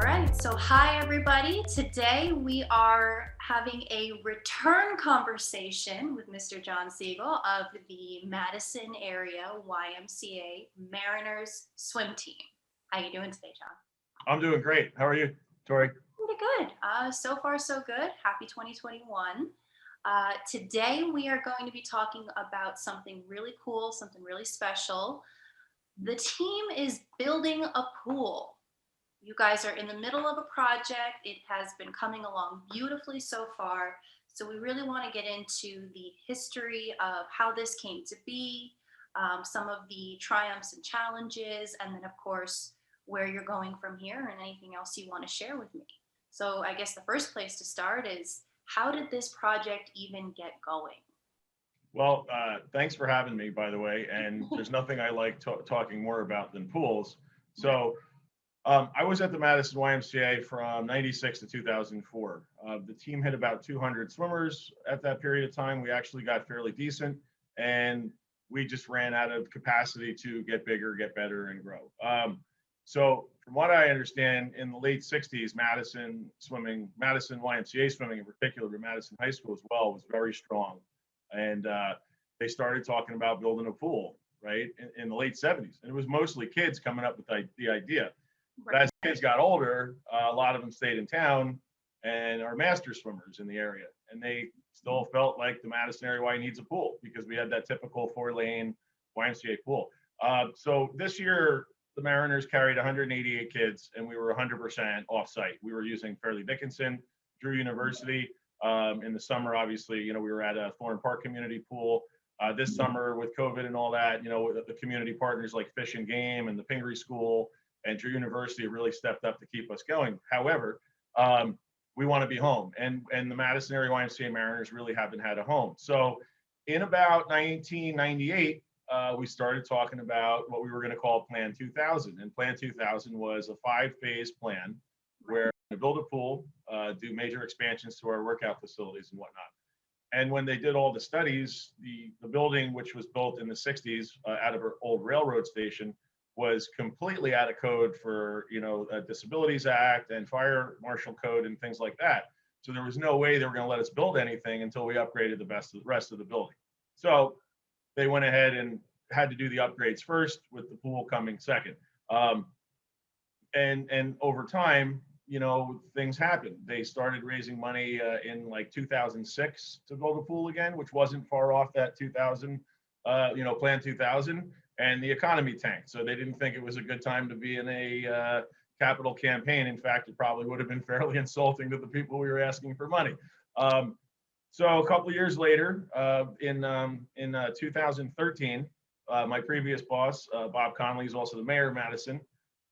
right, so hi everybody. Today we are having a return conversation with Mr. Jon Siegel of the Madison area YMCA Mariners swim team. How you doing today, Jon? I'm doing great. How are you, Tori? Pretty good. So far so good. Happy 2021. Today we are going to be talking about something really cool, something really special. The team is building a pool. You guys are in the middle of a project. It has been coming along beautifully so far. So we really want to get into the history of how this came to be, some of the triumphs and challenges, and then of course, where you're going from here and anything else you want to share with me. So I guess the first place to start is, how did this project even get going? Well, thanks for having me, by the way. And there's nothing I like talking more about than pools. So I was at the Madison YMCA from 96 to 2004. The team had about 200 swimmers at that period of time. We actually got fairly decent, and we just ran out of capacity to get bigger, get better, and grow. So from what I understand, in the late 60s, Madison YMCA swimming in particular, but Madison High School as well, was very strong. And they started talking about building a pool, right, in the late 70s. And it was mostly kids coming up with the idea. But as kids got older, a lot of them stayed in town and are master swimmers in the area. And they still felt like the Madison area Y needs a pool because we had that typical 4-lane YMCA pool. So this year, the Mariners carried 188 kids, and we were 100% off-site. We were using Fairleigh Dickinson, Drew University. In the summer, obviously, we were at a Thorne Park community pool. This summer, with COVID and all that, the community partners like Fish and Game and the Pingree School and Drew University really stepped up to keep us going. However, we want to be home, and the Madison area YMCA Mariners really haven't had a home. So in about 1998, we started talking about what we were going to call Plan 2000. And Plan 2000 was a 5-phase plan where we build a pool, do major expansions to our workout facilities and whatnot. And when they did all the studies, the building, which was built in the 60s out of our old railroad station, was completely out of code for, a Disabilities Act and Fire Marshal Code and things like that. So there was no way they were going to let us build anything until we upgraded the rest of the building. So they went ahead and had to do the upgrades first, with the pool coming second. And over time, things happened. They started raising money in like 2006 to build a pool again, which wasn't far off that 2000, Plan 2000. And the economy tanked. So they didn't think it was a good time to be in a capital campaign. In fact, it probably would have been fairly insulting to the people we were asking for money. So a couple of years later, in 2013, my previous boss, Bob Conley, is also the mayor of Madison,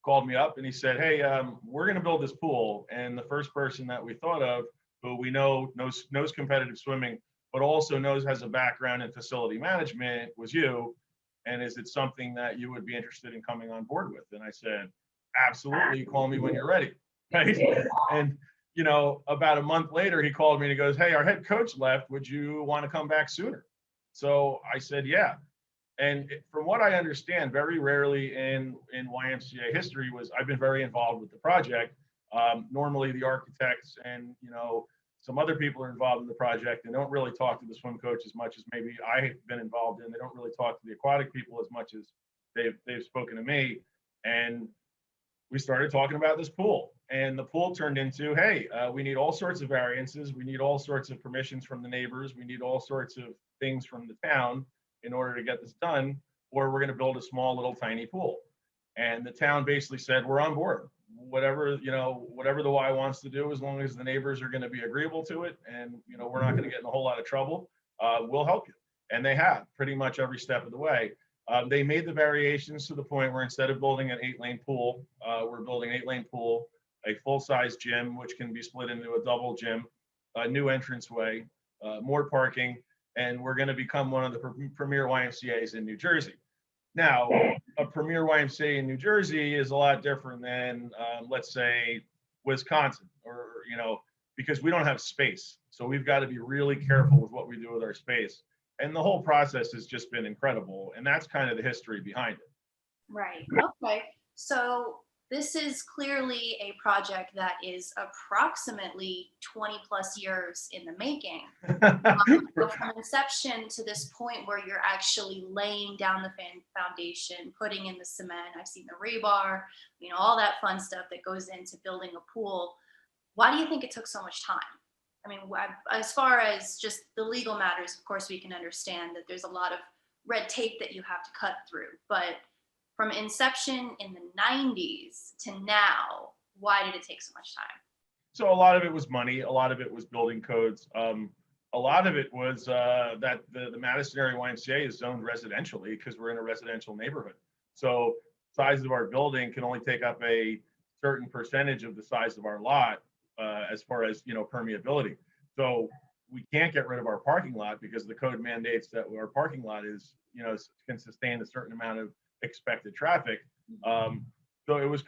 called me up and he said, "Hey, we're going to build this pool." And the first person that we thought of, who we know knows competitive swimming, but also has a background in facility management, was you. And is it something that you would be interested in coming on board with? And I said, "Absolutely. Call me when you're ready." Right. And about a month later, he called me and he goes, "Hey, our head coach left. Would you want to come back sooner?" So I said, "Yeah." And from what I understand, very rarely in YMCA history I've been very involved with the project. Normally the architects and some other people are involved in the project and don't really talk to the swim coach as much as maybe I have been involved in. They don't really talk to the aquatic people as much as they've spoken to me. And we started talking about this pool, and the pool turned into, hey, we need all sorts of variances. We need all sorts of permissions from the neighbors. We need all sorts of things from the town in order to get this done, or we're going to build a small little tiny pool. And the town basically said, we're on board. Whatever the Y wants to do, as long as the neighbors are going to be agreeable to it, and we're not going to get in a whole lot of trouble, we'll help you. And they have pretty much every step of the way. They made the variations to the point where instead of building an 8-lane pool, we're building an 8-lane pool, a full-size gym, which can be split into a double gym, a new entranceway, more parking, and we're going to become one of the premier YMCAs in New Jersey. Now, a premier YMCA in New Jersey is a lot different than, let's say, Wisconsin, or because we don't have space. So we've got to be really careful with what we do with our space. And the whole process has just been incredible. And that's kind of the history behind it. Right. Okay. So This is clearly a project that is approximately 20 plus years in the making. So from inception to this point where you're actually laying down the foundation, putting in the cement, I've seen the rebar, all that fun stuff that goes into building a pool. Why do you think it took so much time? I mean, as far as just the legal matters, of course, we can understand that there's a lot of red tape that you have to cut through. But from inception in the 90s to now, why did it take so much time? So a lot of it was money. A lot of it was building codes. A lot of it was that the Madison area YMCA is zoned residentially because we're in a residential neighborhood. So size of our building can only take up a certain percentage of the size of our lot as far as permeability. So we can't get rid of our parking lot because the code mandates that our parking lot is can sustain a certain amount of expected traffic. So it was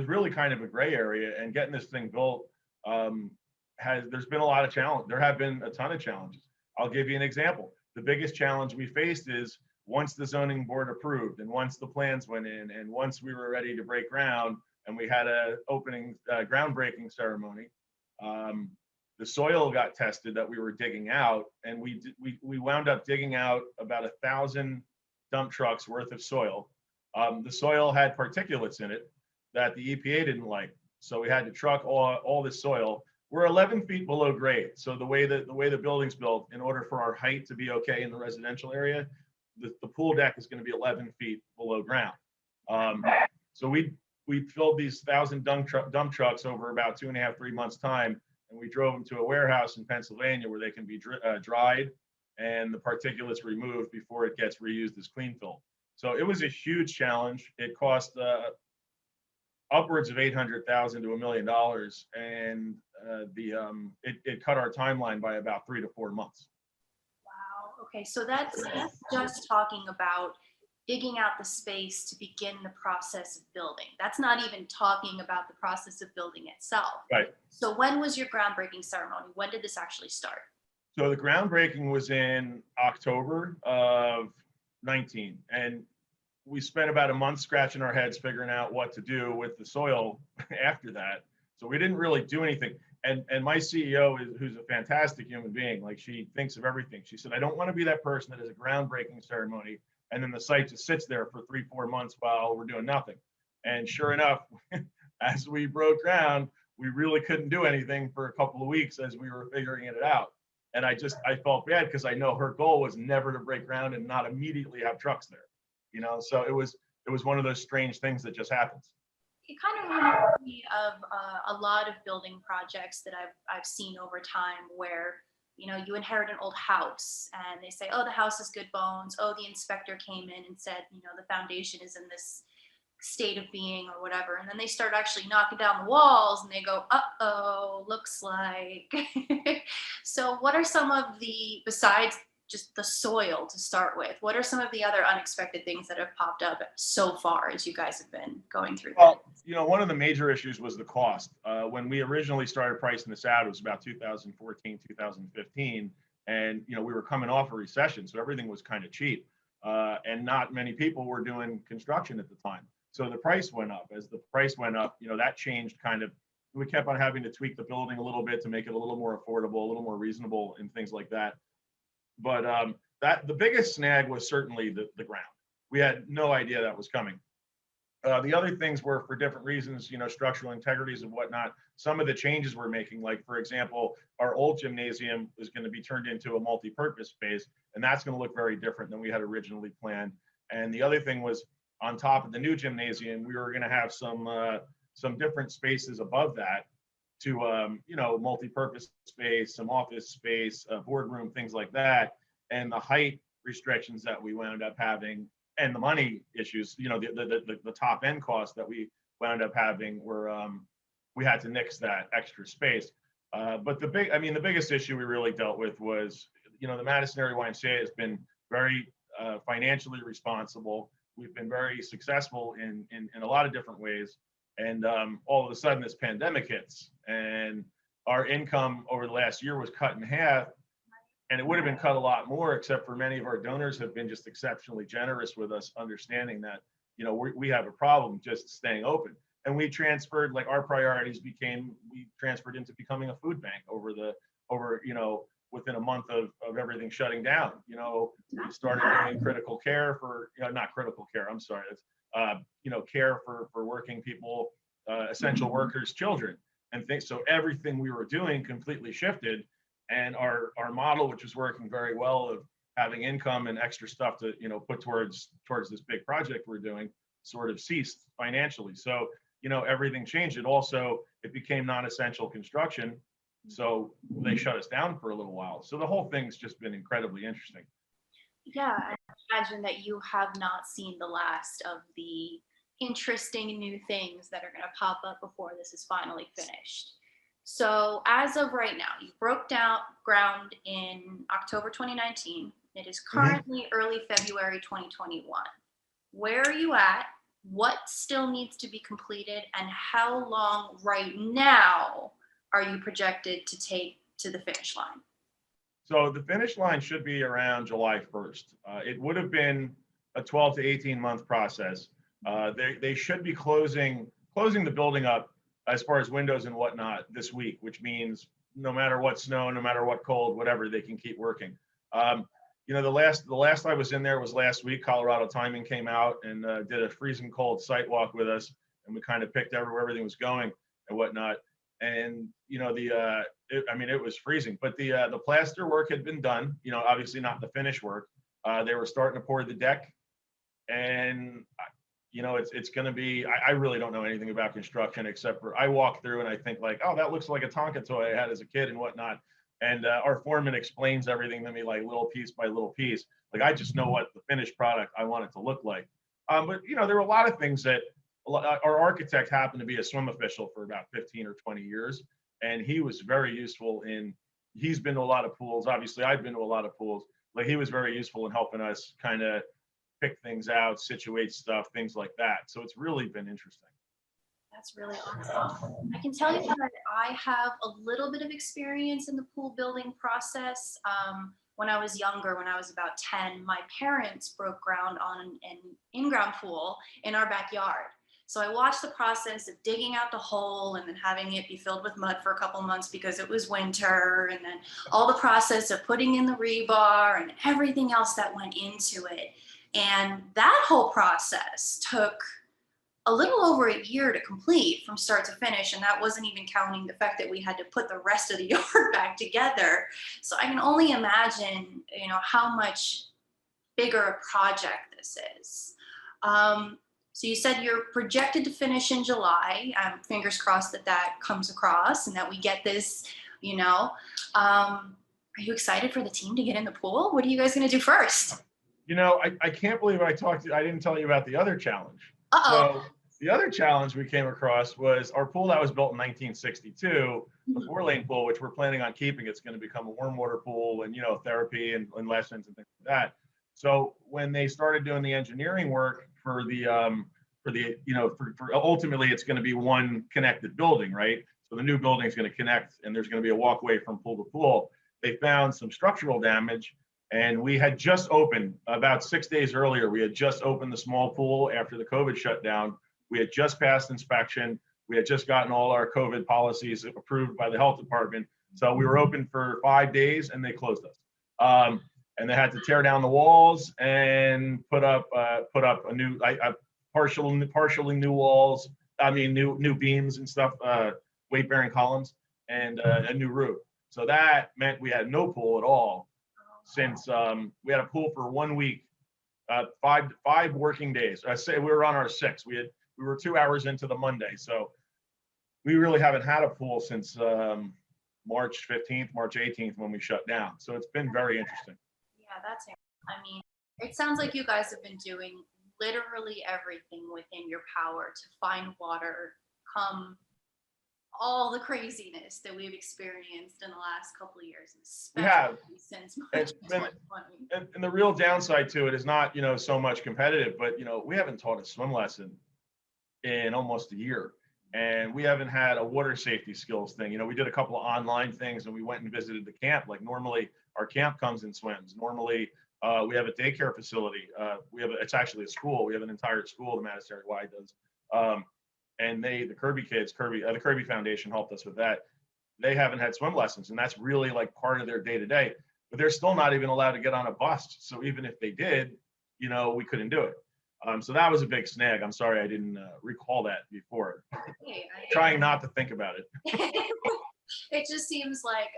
really kind of a gray area, and getting this thing built there's been a lot of challenge. There have been a ton of challenges. I'll give you an example. The biggest challenge we faced is once the zoning board approved, and once the plans went in, and once we were ready to break ground, and we had a opening groundbreaking ceremony, the soil got tested that we were digging out, and we wound up digging out about 1,000 dump trucks worth of soil. The soil had particulates in it that the EPA didn't like, so we had to truck all this soil. We're 11 feet below grade, so the way the building's built, in order for our height to be okay in the residential area, the pool deck is going to be 11 feet below ground. So we filled these 1,000 dump trucks over about 2.5, 3 months time, and we drove them to a warehouse in Pennsylvania where they can be dried and the particulates removed before it gets reused as clean fill. So it was a huge challenge. It cost upwards of $800,000 to $1 million, and it cut our timeline by about 3 to 4 months. Wow. Okay, so that's just talking about digging out the space to begin the process of building. That's not even talking about the process of building itself. Right. So when was your groundbreaking ceremony? When did this actually start? So the groundbreaking was in October of 19, and we spent about a month scratching our heads figuring out what to do with the soil after that. So we didn't really do anything. And my CEO who's a fantastic human being, like, she thinks of everything. She said, I don't want to be that person that has a groundbreaking ceremony and then the site just sits there for 3-4 months while we're doing nothing. And sure enough, as we broke ground, we really couldn't do anything for a couple of weeks as we were figuring it out. And I felt bad because I know her goal was never to break ground and not immediately have trucks there. So it was one of those strange things that just happens. It kind of reminds me of a lot of building projects that I've seen over time where, you inherit an old house and they say, oh, the house is good bones. Oh, the inspector came in and said, the foundation is in this state of being or whatever. And then they start actually knocking down the walls and they go, uh-oh, looks like. So what are some of besides just the soil to start with, what are some of the other unexpected things that have popped up so far as you guys have been going through? Well, one of the major issues was the cost. When we originally started pricing this out, it was about 2014, 2015. And, we were coming off a recession, so everything was kind of cheap. And not many people were doing construction at the time. So the price went up. As the price went up, that changed kind of. We kept on having to tweak the building a little bit to make it a little more affordable, a little more reasonable, and things like that. But the biggest snag was certainly the ground. We had no idea that was coming. The other things were for different reasons, structural integrities and whatnot. Some of the changes we're making, like, for example, our old gymnasium is going to be turned into a multi-purpose space, and that's going to look very different than we had originally planned. And the other thing was, on top of the new gymnasium, we were going to have some different spaces above that to multi-purpose space, some office space, a boardroom, things like that. And the height restrictions that we wound up having and the money issues, the top end costs that we wound up having were we had to nix that extra space. But the biggest issue we really dealt with was, the Madison area YMCA has been very financially responsible. We've been very successful in a lot of different ways. And all of a sudden this pandemic hits and our income over the last year was cut in half, and it would have been cut a lot more, except for many of our donors have been just exceptionally generous with us, understanding that, we have a problem just staying open. and we transferred, like our priorities we transferred into becoming a food bank within a month of everything shutting down. We started doing critical care for, not critical care, I'm sorry, it's, care for working people, essential workers, children, and things. So everything we were doing completely shifted, and our model, which was working very well, of having income and extra stuff to put towards this big project we're doing, sort of ceased financially. So everything changed. It became non-essential construction, so they shut us down for a little while. So the whole thing's just been incredibly interesting. Yeah, I imagine that you have not seen the last of the interesting new things that are going to pop up before this is finally finished. So as of right now, you broke down ground in October 2019. It is currently early February 2021. Where are you at? What still needs to be completed? And how long right now are you projected to take to the finish line? So the finish line should be around July 1st. It would have been a 12 to 18 month process. They should be closing the building up as far as windows and whatnot this week, which means no matter what snow, no matter what cold, whatever, they can keep working. The last I was in there was last week. Colorado Timing came out and did a freezing cold site walk with us, and we kind of picked where everything was going and whatnot. And it was freezing, but the plaster work had been done. Obviously not the finish work. They were starting to pour the deck, and it's going to be. I really don't know anything about construction except for I walk through and I think like, oh, that looks like a Tonka toy I had as a kid and whatnot. And our foreman explains everything to me like little piece by little piece. Like I just know what the finished product I want it to look like. But there were a lot of things that our architect happened to be a swim official for about 15 or 20 years. And he was very useful he's been to a lot of pools. Obviously, I've been to a lot of pools. Like he was very useful in helping us kind of pick things out, situate stuff, things like that. So it's really been interesting. That's really awesome. I can tell you that I have a little bit of experience in the pool building process. When I was younger, when I was about 10, my parents broke ground on an in-ground pool in our backyard. So I watched the process of digging out the hole and then having it be filled with mud for a couple months because it was winter, and then all the process of putting in the rebar and everything else that went into it. And that whole process took a little over a year to complete from start to finish. And that wasn't even counting the fact that we had to put the rest of the yard back together. So I can only imagine, how much bigger a project this is. So you said you're projected to finish in July. Fingers crossed that comes across and that we get this, Are you excited for the team to get in the pool? What are you guys going to do first? I can't believe I didn't tell you about the other challenge. Uh-oh. So the other challenge we came across was our pool that was built in 1962, the 4-lane pool, which we're planning on keeping. It's going to become a warm water pool and, therapy and lessons and things like that. So when they started doing the engineering work for ultimately it's going to be one connected building, right? So the new building is going to connect and there's going to be a walkway from pool to pool. They found some structural damage, and we had just opened about 6 days earlier. We had just opened the small pool after the COVID shutdown. We had just passed inspection. We had just gotten all our COVID policies approved by the health department. So we were open for 5 days and they closed us. And they had to tear down the walls and put up a new, partially new walls. New beams and stuff, weight bearing columns, and a new roof. So that meant we had no pool at all since we had a pool for 1 week, 5 working days. I say we were on our 6th. We were 2 hours into the Monday. So we really haven't had a pool since March 15th, March 18th when we shut down. So it's been very interesting. Yeah, it sounds like you guys have been doing literally everything within your power to find water, come all the craziness that we've experienced in the last couple of years, especially since March 2020. And the real downside to it is not, so much competitive, but, we haven't taught a swim lesson in almost a year. And we haven't had a water safety skills thing. We did a couple of online things and we went and visited the camp. Like normally our camp comes and swims. Normally we have a daycare facility. It's actually a school. We have an entire school, the Madison Y does. and the Kirby kids, the Kirby Foundation helped us with that. They haven't had swim lessons, and that's really like part of their day to day. But they're still not even allowed to get on a bus. So even if they did, we couldn't do it. So that was a big snag. I'm sorry I didn't recall that before. Hey, Trying not to think about it. it just seems like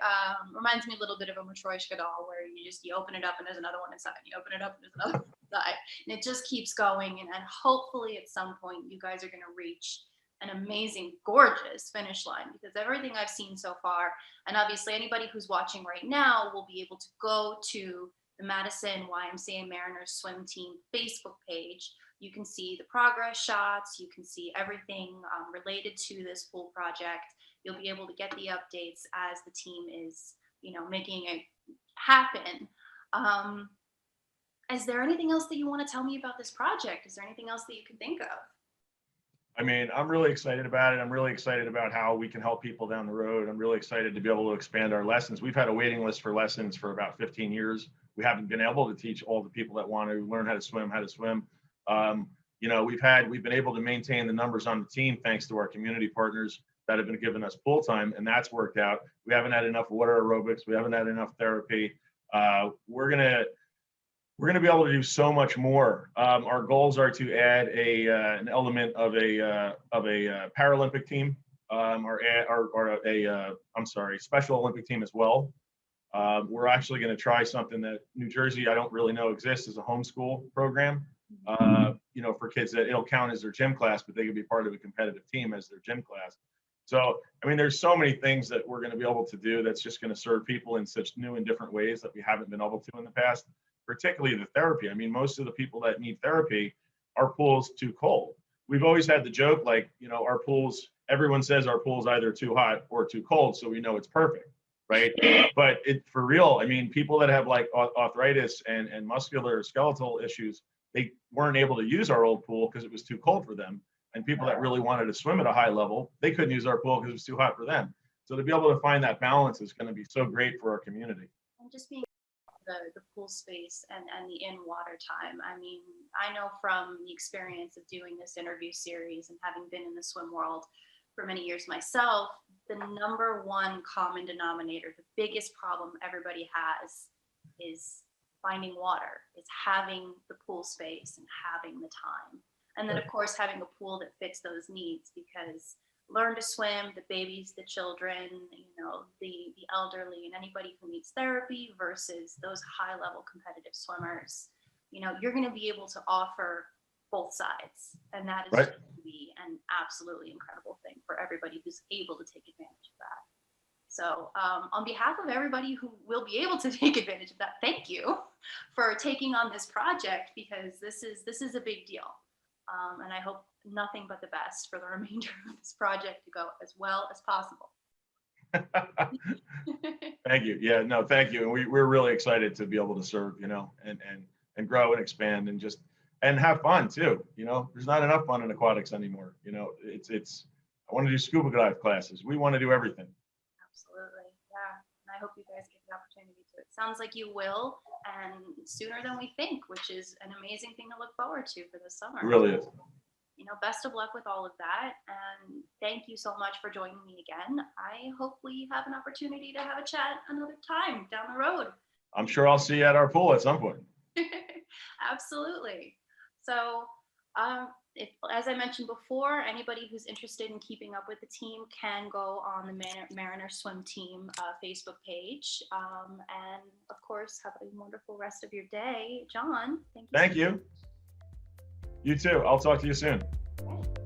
reminds me a little bit of a Matryoshka doll, where you open it up and there's another one inside. You open it up and there's another one inside, and it just keeps going. And hopefully at some point you guys are going to reach an amazing, gorgeous finish line, because everything I've seen so far, and obviously anybody who's watching right now will be able to go to the Madison YMCA Mariners swim team Facebook page. You can see the progress shots. You can see everything related to this pool project. You'll be able to get the updates as the team is, making it happen. Is there anything else that you want to tell me about this project? Is there anything else that you can think of? I mean, I'm really excited about it. I'm really excited about how we can help people down the road. I'm really excited to be able to expand our lessons. We've had a waiting list for lessons for about 15 years. We haven't been able to teach all the people that want to learn how to swim. We've been able to maintain the numbers on the team thanks to our community partners that have been giving us pool time, and that's worked out. We haven't had enough water aerobics. We haven't had enough therapy. We're gonna be able to do so much more. Our goals are to add an element of a Paralympic team, or a Special Olympic team as well. We're actually going to try something that New Jersey, I don't really know exists, as a homeschool program. For kids that it'll count as their gym class, but they can be part of a competitive team as their gym class. So, I mean, there's so many things that we're going to be able to do that's just going to serve people in such new and different ways that we haven't been able to in the past, particularly the therapy. I mean, most of the people that need therapy, our pool's too cold. We've always had the joke, like, our pools, everyone says our pool's either too hot or too cold, so we know it's perfect, right? But for real, I mean, people that have like arthritis and muscular skeletal issues, they weren't able to use our old pool because it was too cold for them. And people that really wanted to swim at a high level, they couldn't use our pool because it was too hot for them. So to be able to find that balance is going to be so great for our community. And just being the pool space and the in-water time. I mean, I know from the experience of doing this interview series and having been in the swim world for many years myself, the number one common denominator, the biggest problem everybody has, is finding water, is having the pool space and having the time. And then, of course, having a pool that fits those needs, because learn to swim, the babies, the children, the elderly, and anybody who needs therapy versus those high-level competitive swimmers, you're going to be able to offer both sides. And that is right. Going to be an absolutely incredible thing for everybody who's able to take advantage of that. So on behalf of everybody who will be able to take advantage of that, thank you for taking on this project, because this is a big deal. And I hope nothing but the best for the remainder of this project to go as well as possible. Thank you. Yeah, no, thank you. And we're really excited to be able to serve, and grow and expand and have fun too. There's not enough fun in aquatics anymore. I want to do scuba dive classes. We want to do everything. Absolutely. Yeah. And I hope you guys get the opportunity to. It sounds like you will, and sooner than we think, which is an amazing thing to look forward to for this summer. It really is. Best of luck with all of that. And thank you so much for joining me again. I hope we have an opportunity to have a chat another time down the road. I'm sure I'll see you at our pool at some point. Absolutely. So, as I mentioned before, anybody who's interested in keeping up with the team can go on the Mariner Swim Team Facebook page. And of course, have a wonderful rest of your day. John, thank you. Thank you. You too. I'll talk to you soon. Okay.